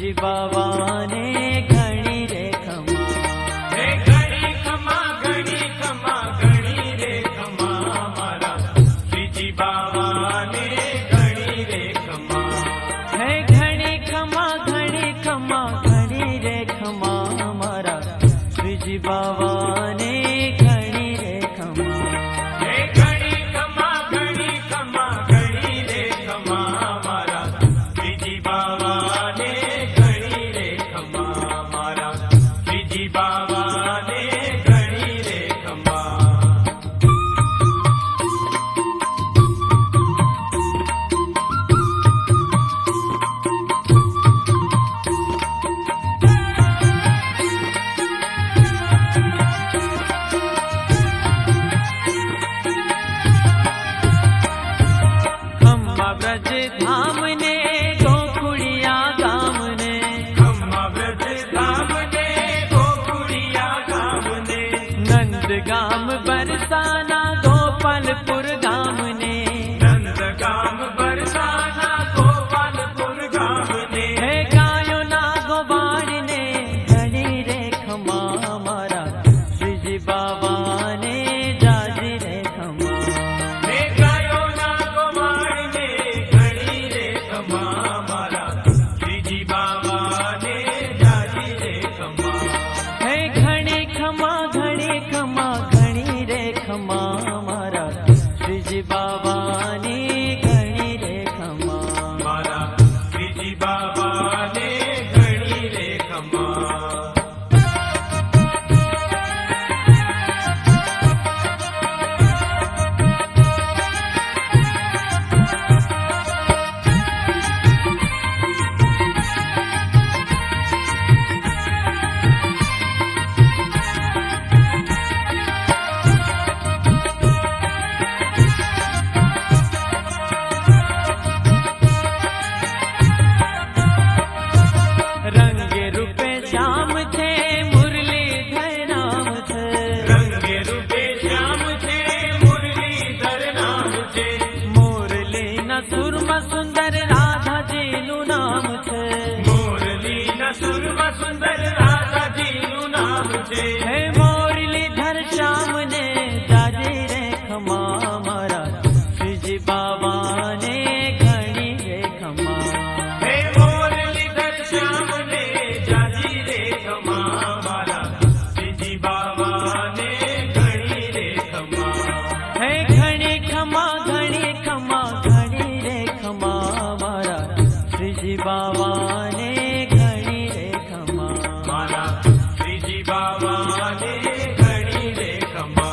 श्रीजी बाबा ने घणी रे खमा, हे घणी खमा घणी खमा घणी रे खमा मारा श्रीजी बाबा ने घणी रे खमा, है घणी खमा घणी खमा घणी रे खमा मारा श्रीजी बाबा ने घणी रे खमा, हे घणी खमा घणी खमा घणी रे खमा मारा श्रीजी बाबा ने घणी रे खमा मारा श्रीजी बाबा ने घणी रे खमा। खम्मा ब्रज धाम ने गोकुड़िया गाम ने, खम्मा ब्रज धाम ने गोकुड़िया गाम ने, नंद गाम बरसाना गोपालपुर गाम ने, नंद गाम बरसाना गोपालपुर गाम ने, है गायो ना गोबाड़ ने घणी रे खमा मारा श्रीजी बाबा ने जाजी रे खमा, हे गायो ना गोवाड़ ने घणी रे खमा मारा श्रीजी बाबा ने जाजी रे खमा, है घणी खमा घणी खमा घणी रे खमा मारा श्रीजी बाबा ने घणी रे खमा, मारा श्रीजी बाबा ने घणी रे खमा। रंगे रूपे श्याम थे मुरलीधर नाम थे, रंगे रूपे श्याम थे मुरलीधर नाम थे, मुरली न सुरमा सुंदर राधा जी नु नाम थे, मुरली न सुरम सुंदर राधा जी नु नाम थे, है मुरलीधर श्याम ने जाजी रे खमा मारा श्रीजी बाबा ने घणी रे खमा, हे मुरलीधर श्याम ने जाजी रे खमा मारा श्रीजी बाबा ने घणी रे खमा, है घणी खमा घणी खमा घणी रे खमा मारा श्रीजी बाबा ने घणी रे खमा, मारा श्रीजी बाबा ने घणी रे खमा।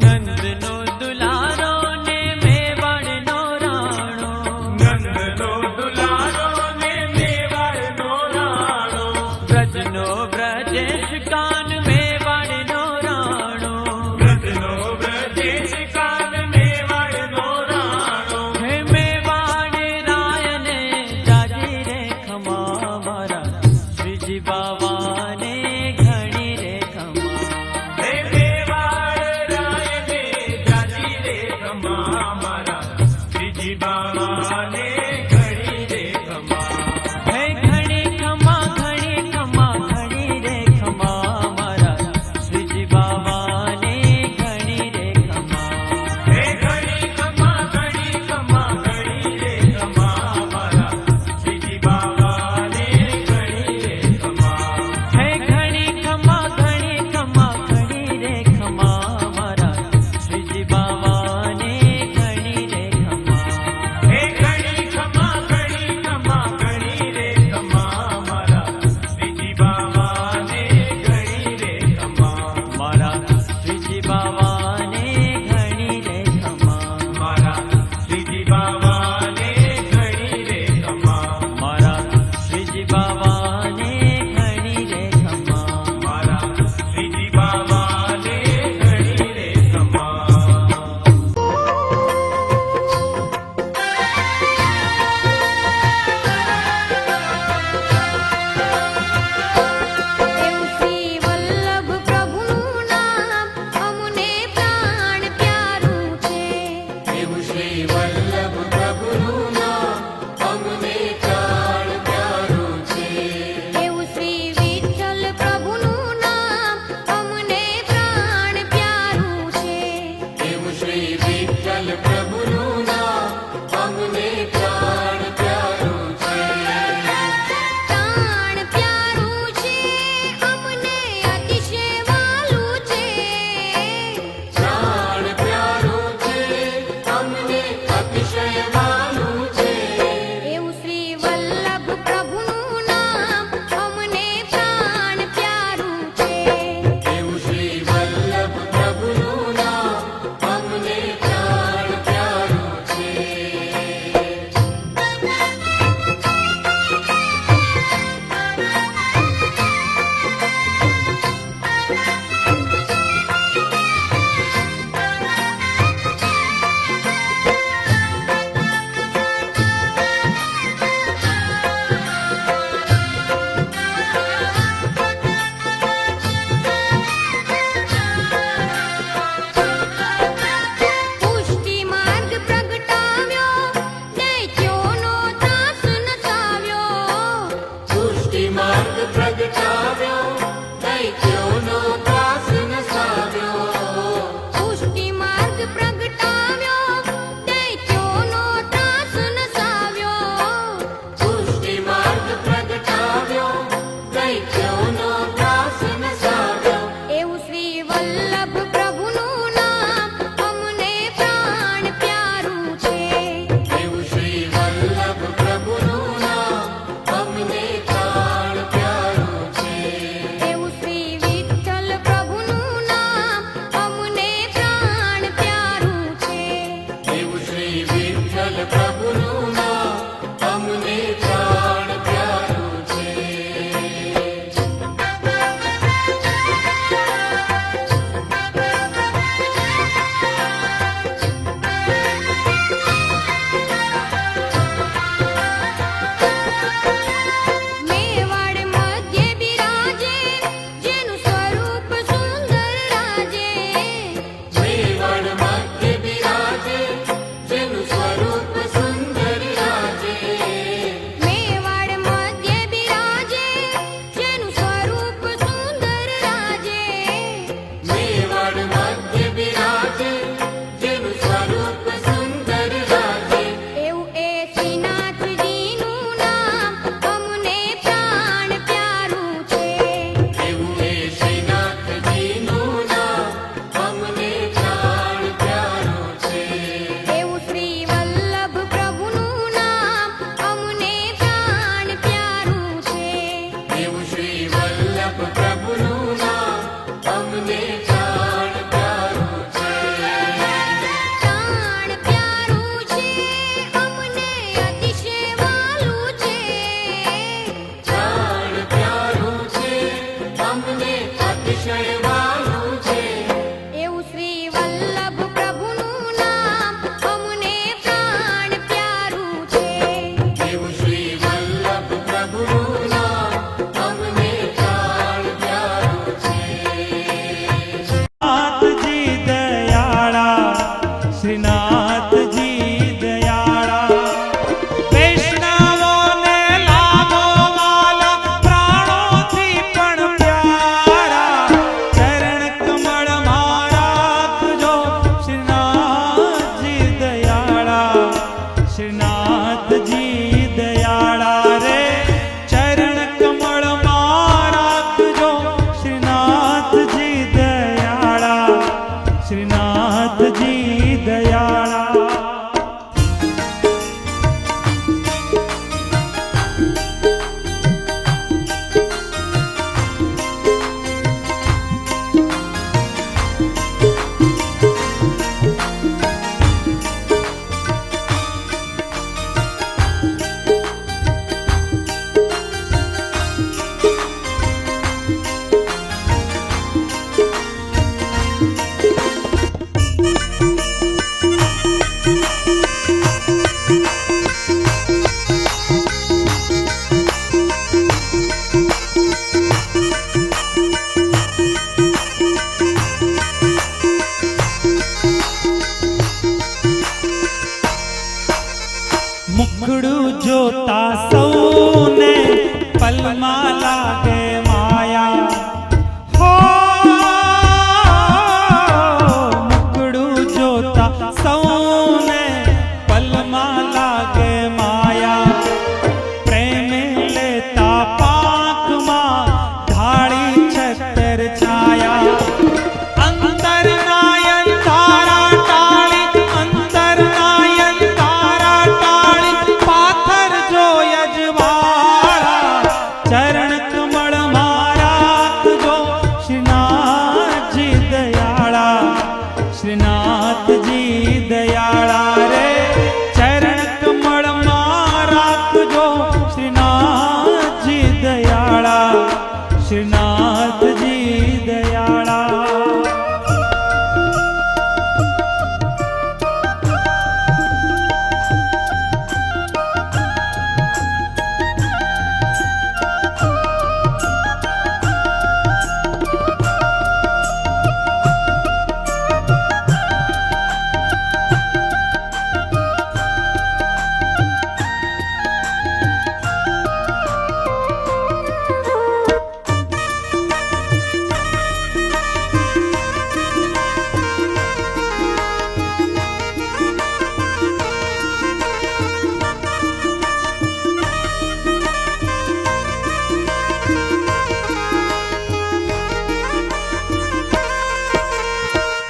नंद नो दुलारो ने मेवाड़ नो राणो, नंद नो दुलारो ने मेवाड़ नो राणो,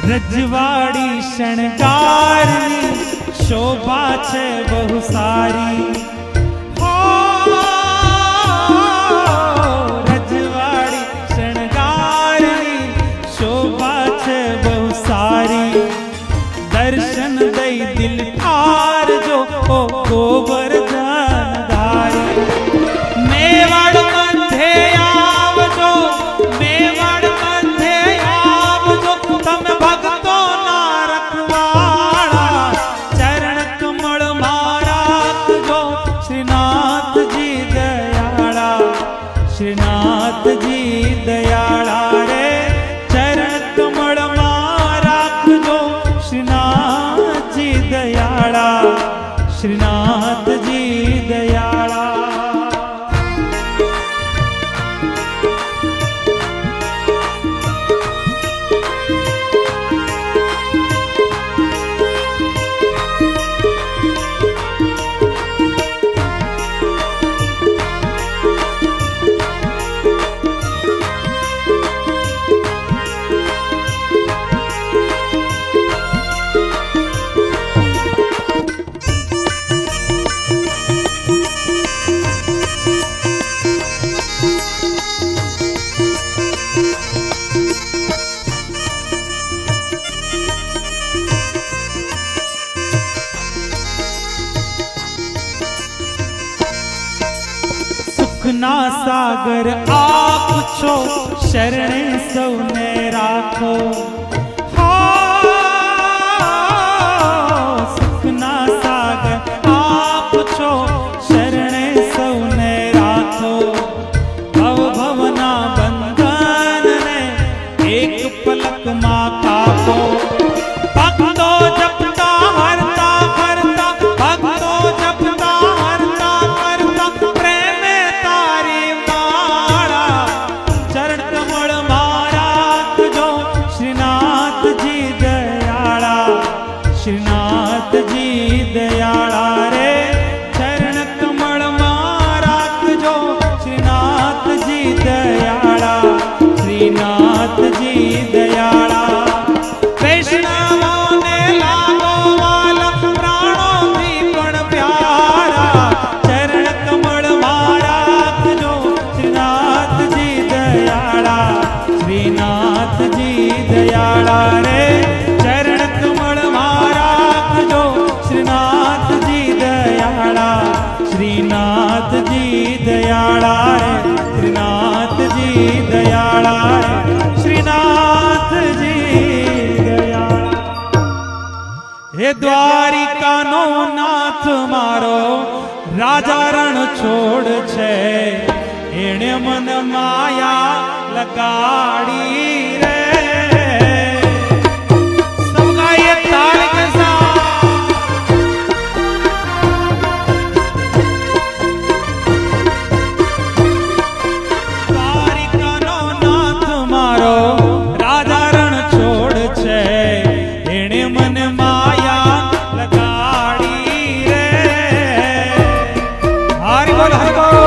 રજવાડી શણગારની શોભા છે બહુ સારી. હો રજવાડી શણગારની શોભા છે બહુ સારી. દર્શન દઈ દિલ ઠારજો ઓ ગોવર્ધન ધારી. મેવાડ મધ્યે આવજો, મેવાડ મધ્યે આવજો, તમે ભક્તોના રખવાળા. ચરણ કમળ માં રાખજો શ્રીનાથજી દયાળા. શ્રીનાથજી દયાળા રે. ચરણ કમળ માં રાખજો શ્રીનાથજી દયાળા. શ્રીનાથજી દયાળા. સુખના સાગર આપ છો, શરણે સૌને રાખો. સુખના સાગર આપ છો, શરણે સૌને રાખો. ભવ ભવના બંધનને એક પલકમાં કાપો. ભક્તો જપતા હરતા ફરતા, ભક્તો જપતા હરતા ફરતા, પ્રેમે તારી માળા. ચરણ કમળ માં રાખજો શ્રીનાથજી દયાળા. શ્રીનાથજી દયાળા રે. ચરણ કમળ માં રાખજો શ્રીનાથજી દયાળા. શ્રીનાથજી દયાળા. વૈષ્ણવોને લાગો વાલા, પ્રાણોથી પણ પ્યારા. ચરણ કમળ માં રાખજો શ્રીનાથજી દયાળા. શ્રીનાથજી દયાળા રે. ચરણ કમળ માં રાખજો શ્રીનાથજી દયાળા. શ્રીનાથજી દયાળા રે. શ્રીનાથજી દયાળા રે. શ્રીનાથજી દયાળા. હે દ્વારિકાનો નાથ મારો રાજા રણ છોડ છે. એણે મન માયા લગાડી રે. સૌ ગાઈએ તાલ કે સાથ. દ્વારિકાનો નાથ મારો રાજા રણ છોડ છે. એણે મને માયા લગાડી રે. હરિ બોલ હરિ બોલ.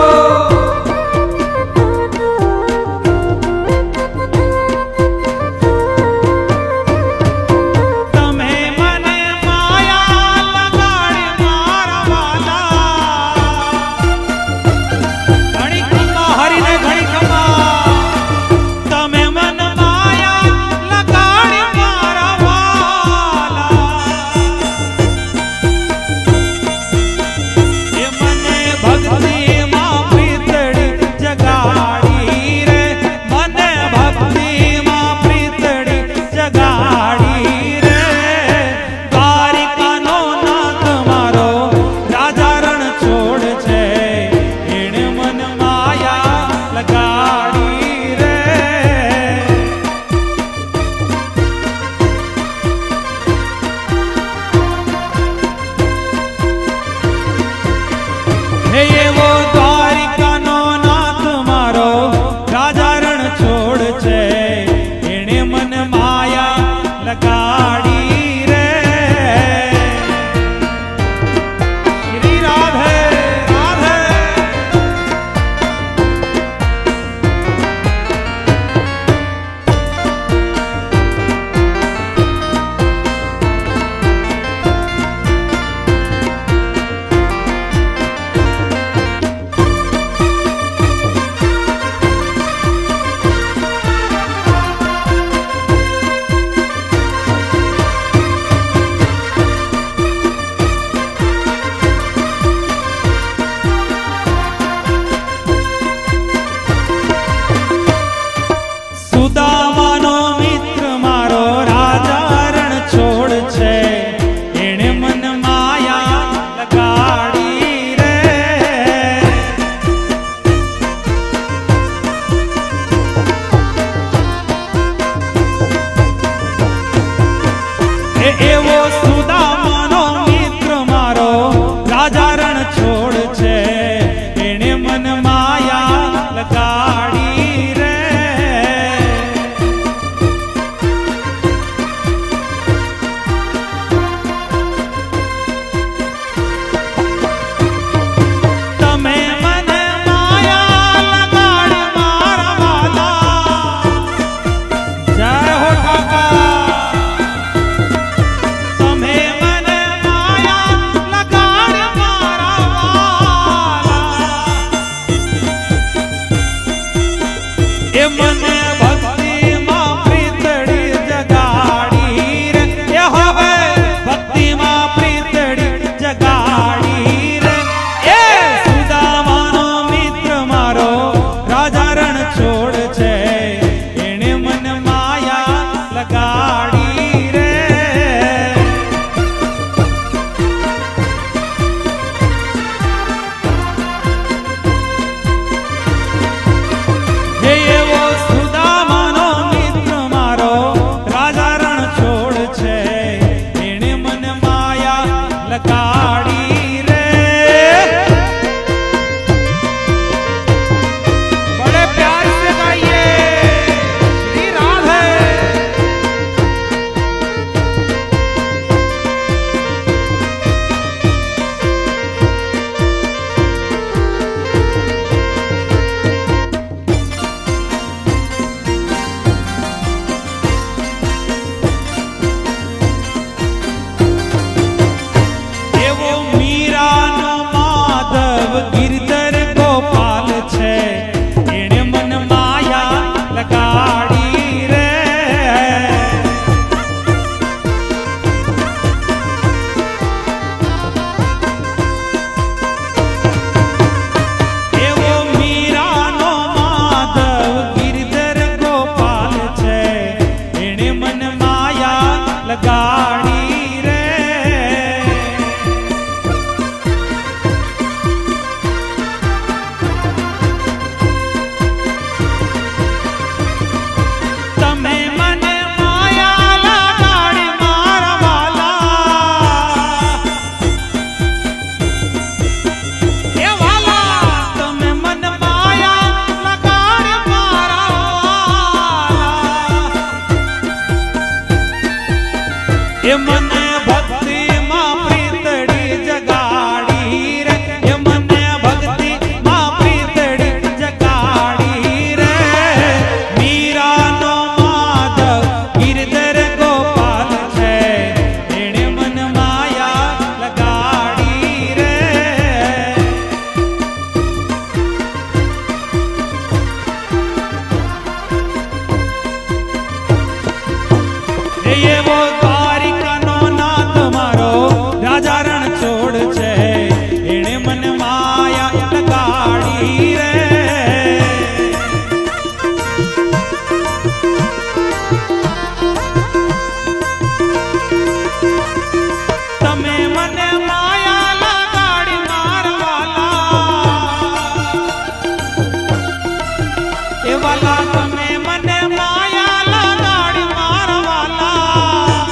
વાલા તમે મને માયા લગાડી મારા વાલા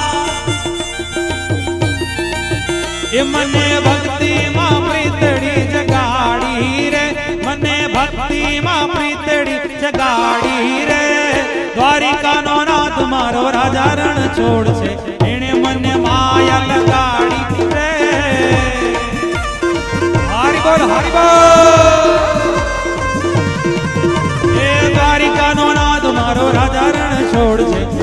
એ મને ભક્તિમાં પ્રીતડી જગાડી રે મને ભક્તિમાં પ્રીતડી જગાડી રે દ્વારિકાનો નાથ મારો રાજા રણ છોડ છે એણે મને માયા લગાડી રે હરિ બોલ એ દ્વારિકાનો નાથ મારો રાજા રણ છોડ છે